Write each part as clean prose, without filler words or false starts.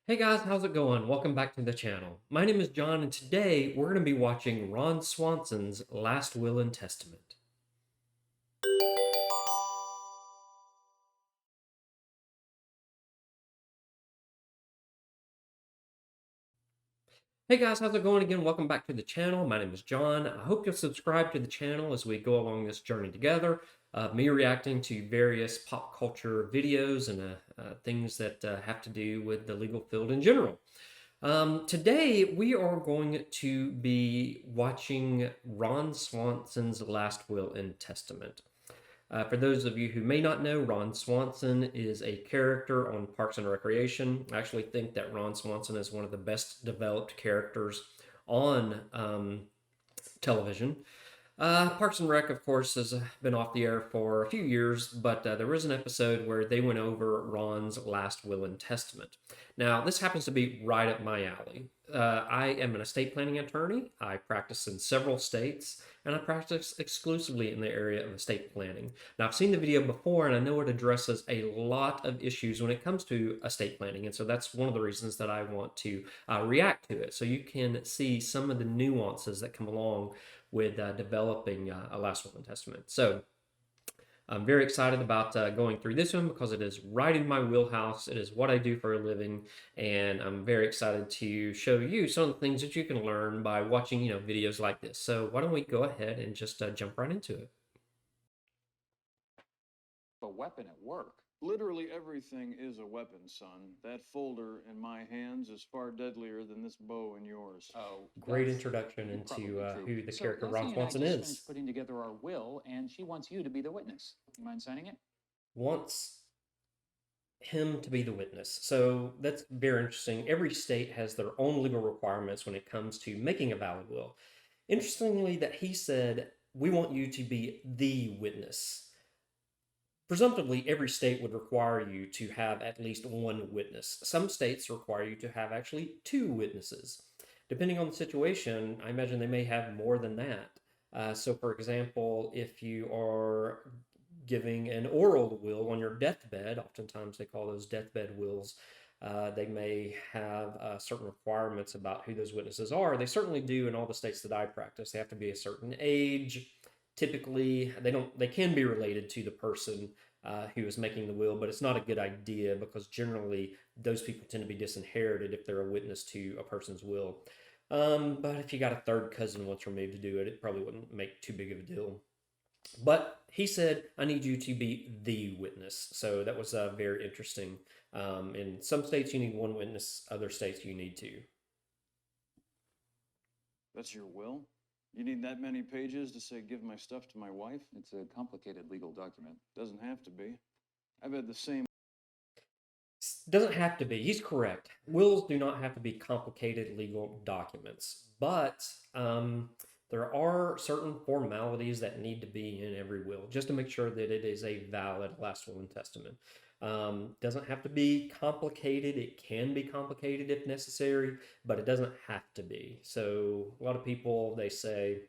Hey guys, how's it going? Welcome back to the channel. My name is John, and today we're going to be watching Ron Swanson's Last Will and Testament. Hey guys, how's it going again? Welcome back to the channel. My name is John. I hope you'll subscribe to the channel as we go along this journey together. Me reacting to various pop culture videos and things that have to do with the legal field in general. Today, we are going to be watching Ron Swanson's Last Will and Testament. For those of you who may not know, Ron Swanson is a character on Parks and Recreation. I actually think that Ron Swanson is one of the best developed characters on television. Parks and Rec, of course, has been off the air for a few years, but there was an episode where they went over Ron's last will and testament. Now, this happens to be right up my alley. I am an estate planning attorney. I practice in several states, and I practice exclusively in the area of estate planning. Now, I've seen the video before, and I know it addresses a lot of issues when it comes to estate planning, and so that's one of the reasons that I want to react to it, so you can see some of the nuances that come along with developing a last will and testament. So I'm very excited about going through this one because it is right in my wheelhouse. It is what I do for a living, and I'm very excited to show you some of the things that you can learn by watching, videos like this. So why don't we go ahead and just jump right into it? A weapon at work. Literally everything is a weapon, son. That folder in my hands is far deadlier than this bow in yours. Oh, Great introduction into who the character Ron Swanson just is. finished putting together our will, and she wants you to be the witness. You mind signing it? Wants him to be the witness. So that's very interesting. Every state has their own legal requirements when it comes to making a valid will. Interestingly, that he said, we want you to be the witness. Presumptively, every state would require you to have at least one witness. Some states require you to have actually two witnesses. Depending on the situation, I imagine they may have more than that. So, for example, if you are giving an oral will on your deathbed, oftentimes they call those deathbed wills. They may have certain requirements about who those witnesses are. They certainly do in all the states that I practice. They have to be a certain age. Typically, they can be related to the person who is making the will, but it's not a good idea because generally those people tend to be disinherited if they're a witness to a person's will. But if you got a third cousin once removed to do it, it probably wouldn't make too big of a deal. But he said, I need you to be the witness. So that was very interesting. In some states, you need one witness, other states, you need two. That's your will? You need that many pages to say, give my stuff to my wife? It's a complicated legal document. Doesn't have to be. I've had the same. Doesn't have to be. He's correct. Wills do not have to be complicated legal documents, but there are certain formalities that need to be in every will just to make sure that it is a valid last will and testament. Doesn't have to be complicated. It can be complicated if necessary, but it doesn't have to be. So a lot of people, they say,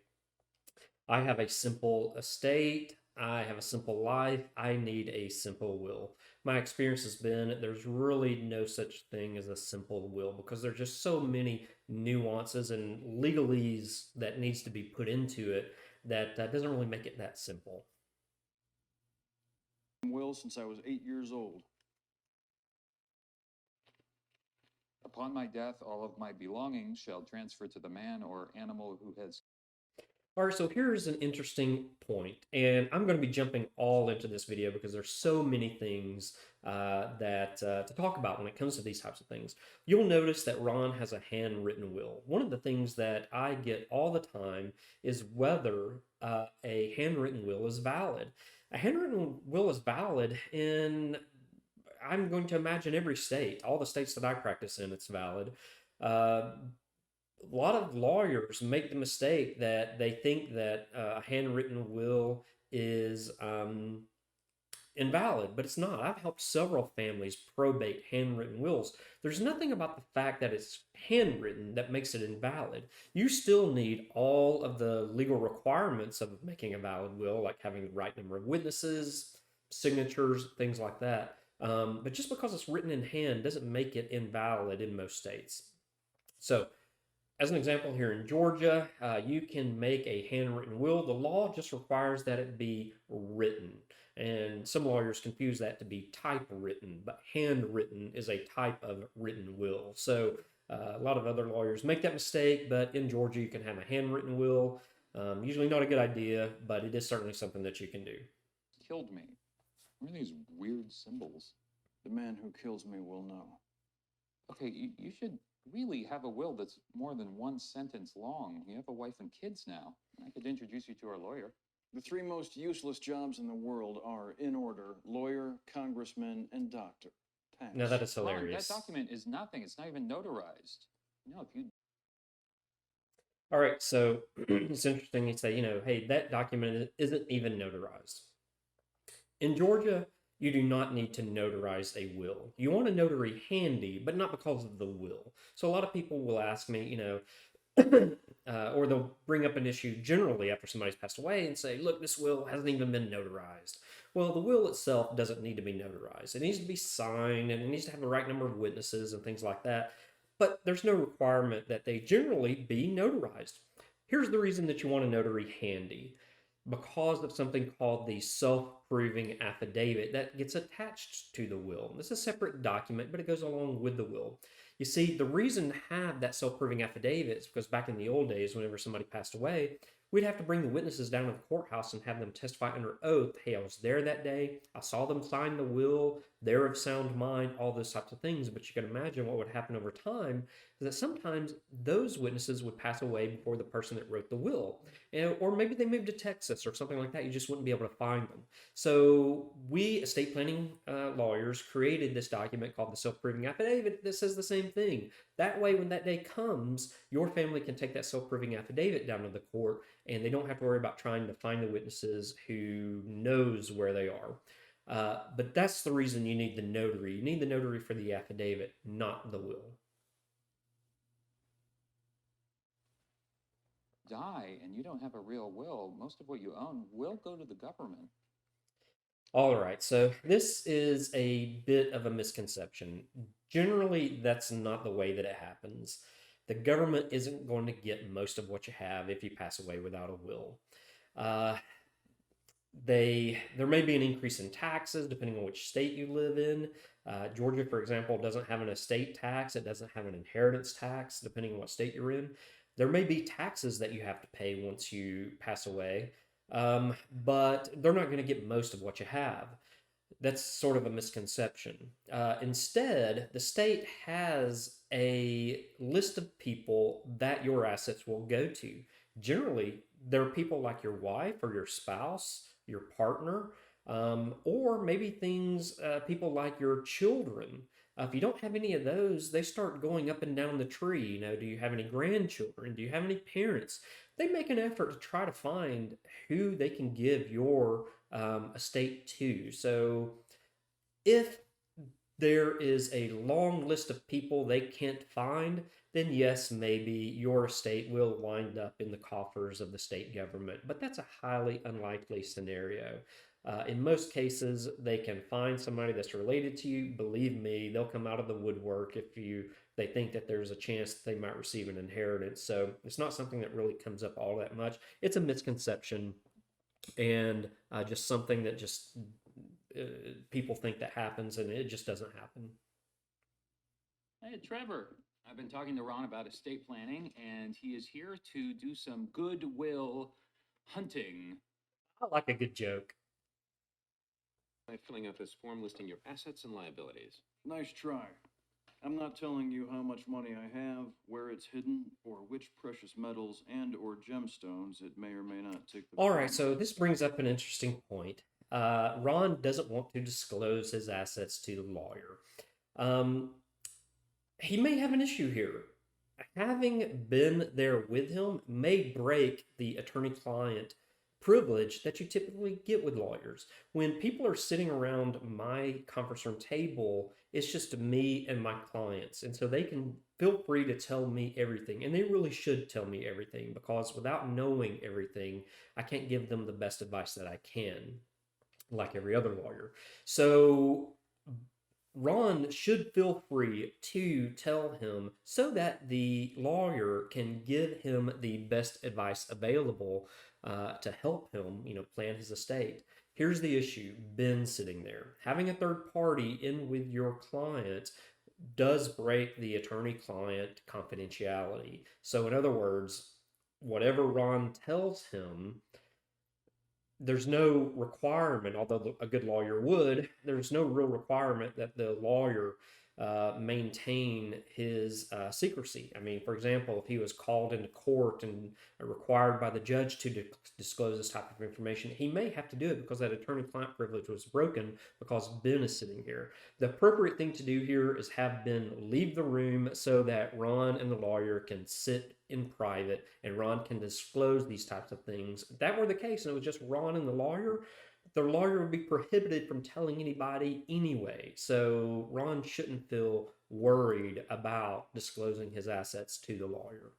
I have a simple estate. I have a simple life. I need a simple will. My experience has been there's really no such thing as a simple will because there's just so many nuances and legalese that needs to be put into it that doesn't really make it that simple. Will since I was 8 years old. Upon my death, all of my belongings shall transfer to the man or animal who has. All right, so here's an interesting point, and I'm going to be jumping all into this video because there's so many things to talk about when it comes to these types of things. You'll notice that Ron has a handwritten will. One of the things that I get all the time is whether a handwritten will is valid. A handwritten will is valid in, I'm going to imagine, every state. All the states that I practice in, it's valid. A lot of lawyers make the mistake that they think that a handwritten will is invalid, but it's not. I've helped several families probate handwritten wills. There's nothing about the fact that it's handwritten that makes it invalid. You still need all of the legal requirements of making a valid will, like having the right number of witnesses, signatures, things like that. But just because it's written in hand doesn't make it invalid in most states. So, as an example, here in Georgia, you can make a handwritten will. The law just requires that it be written. And some lawyers confuse that to be typewritten, but handwritten is a type of written will. So a lot of other lawyers make that mistake, but in Georgia, you can have a handwritten will. Usually not a good idea, but it is certainly something that you can do. Killed me. What are these weird symbols? The man who kills me will know. Okay, you should really have a will that's more than one sentence long. You have a wife and kids now. I could introduce you to our lawyer. The three most useless jobs in the world are, in order, lawyer, congressman, and doctor. Pass. Now, that is Ron, that hilarious. document is nothing. It's not even notarized. If you All right, so it's interesting you say, hey, that document isn't even notarized. In Georgia, you do not need to notarize a will. You want a notary handy, but not because of the will. So a lot of people will ask me, or they'll bring up an issue generally after somebody's passed away and say, look, this will hasn't even been notarized. Well, the will itself doesn't need to be notarized. It needs to be signed and it needs to have the right number of witnesses and things like that. But there's no requirement that they generally be notarized. Here's the reason that you want a notary handy, because of something called the self-proving affidavit that gets attached to the will. This is a separate document, but it goes along with the will. You see, the reason to have that self-proving affidavit is because back in the old days, whenever somebody passed away, we'd have to bring the witnesses down to the courthouse and have them testify under oath. Hey, I was there that day. I saw them sign the will. They're of sound mind, all those types of things. But you can imagine what would happen over time is that sometimes those witnesses would pass away before the person that wrote the will. Or maybe they moved to Texas or something like that. You just wouldn't be able to find them. So we, estate planning lawyers, created this document called the self-proving affidavit that says the same thing. That way, when that day comes, your family can take that self-proving affidavit down to the court, and they don't have to worry about trying to find the witnesses who knows where they are. But that's the reason you need the notary. You need the notary for the affidavit, not the will. die and you don't have a real will, most of what you own will go to the government. All right, so this is a bit of a misconception. Generally, that's not the way that it happens. The government isn't going to get most of what you have if you pass away without a will. Uh, there may be an increase in taxes depending on which state you live in. Georgia, for example, doesn't have an estate tax. It doesn't have an inheritance tax, depending on what state you're in. There may be taxes that you have to pay once you pass away, but they're not going to get most of what you have. That's sort of a misconception. Instead, the state has a list of people that your assets will go to. Generally, there are people like your wife or your spouse, your partner, or maybe people like your children. If you don't have any of those, they start going up and down the tree. Do you have any grandchildren? Do you have any parents? They make an effort to try to find who they can give your estate to. So if there is a long list of people they can't find, then yes, maybe your estate will wind up in the coffers of the state government. But that's a highly unlikely scenario. In most cases, they can find somebody that's related to you. Believe me, they'll come out of the woodwork if they think that there's a chance that they might receive an inheritance. So it's not something that really comes up all that much. It's a misconception and just something that just people think that happens, and it just doesn't happen. Hey, Trevor. I've been talking to Ron about estate planning, and he is here to do some goodwill hunting. I like a good joke. By filling out this form listing your assets and liabilities. Nice try. I'm not telling you how much money I have, where it's hidden, or which precious metals and or gemstones it may or may not take the All right, so this brings up an interesting point. Ron doesn't want to disclose his assets to the lawyer. He may have an issue here. Having been there with him may break the attorney-client privilege that you typically get with lawyers. When people are sitting around my conference room table, it's just me and my clients. And so they can feel free to tell me everything. And they really should tell me everything, because without knowing everything, I can't give them the best advice that I can, like every other lawyer. So Ron should feel free to tell him so that the lawyer can give him the best advice available to help him, plan his estate. Here's the issue: Ben sitting there. Having a third party in with your client does break the attorney-client confidentiality. So, in other words, whatever Ron tells him, there's no requirement, although a good lawyer would, there's no real requirement that the lawyer maintain his secrecy. I mean, for example, if he was called into court and required by the judge to disclose this type of information, he may have to do it because that attorney client privilege was broken because Ben is sitting here. The appropriate thing to do here is have Ben leave the room so that Ron and the lawyer can sit in private and Ron can disclose these types of things. If that were the case and it was just Ron and the lawyer would be prohibited from telling anybody anyway. So Ron shouldn't feel worried about disclosing his assets to the lawyer.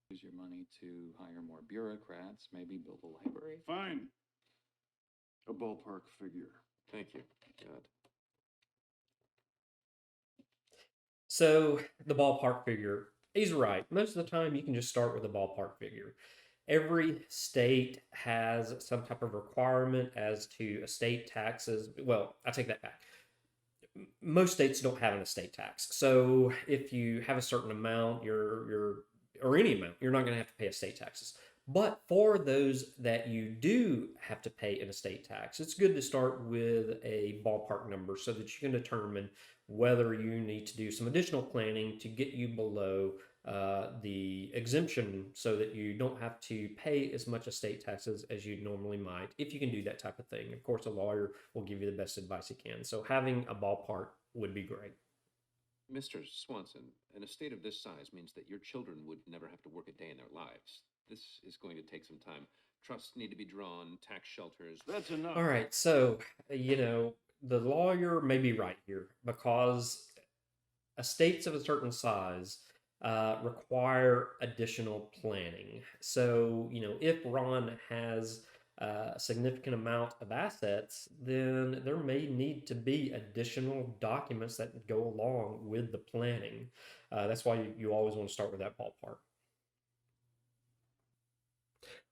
Use your money to hire more bureaucrats, maybe build a library. Fine. A ballpark figure. Thank you. God. So the ballpark figure, he's right. Most of the time, you can just start with a ballpark figure. Every state has some type of requirement as to estate taxes. Well, I take that back. Most states don't have an estate tax. So if you have a certain amount, or any amount, you're not going to have to pay estate taxes. But for those that you do have to pay an estate tax, it's good to start with a ballpark number so that you can determine whether you need to do some additional planning to get you below the exemption so that you don't have to pay as much estate taxes as you normally might if you can do that type of thing. Of course, a lawyer will give you the best advice he can. So having a ballpark would be great. Mr. Swanson, an estate of this size means that your children would never have to work a day in their lives. This is going to take some time. Trusts need to be drawn, tax shelters. That's enough. All right, so, the lawyer may be right here because estates of a certain size require additional planning. So, if Ron has a significant amount of assets, then there may need to be additional documents that go along with the planning. That's why you always want to start with that ballpark.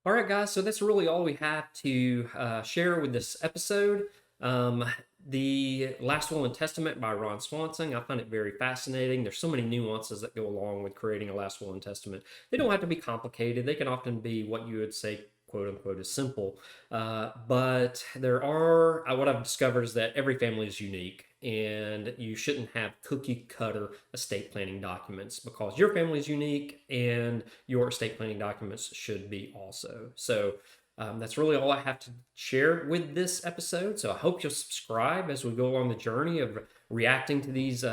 All right, guys, so that's really all we have to share with this episode. The Last Will and Testament by Ron Swanson, I find it very fascinating. There's so many nuances that go along with creating a Last Will and Testament. They don't have to be complicated. They can often be what you would say, quote unquote, is simple. But there are, what I've discovered is that every family is unique and you shouldn't have cookie cutter estate planning documents because your family is unique and your estate planning documents should be also. So that's really all I have to share with this episode. So I hope you'll subscribe as we go along the journey of reacting to these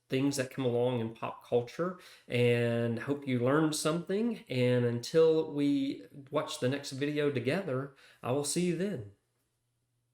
things that come along in pop culture, and hope you learned something. And until we watch the next video together, I will see you then.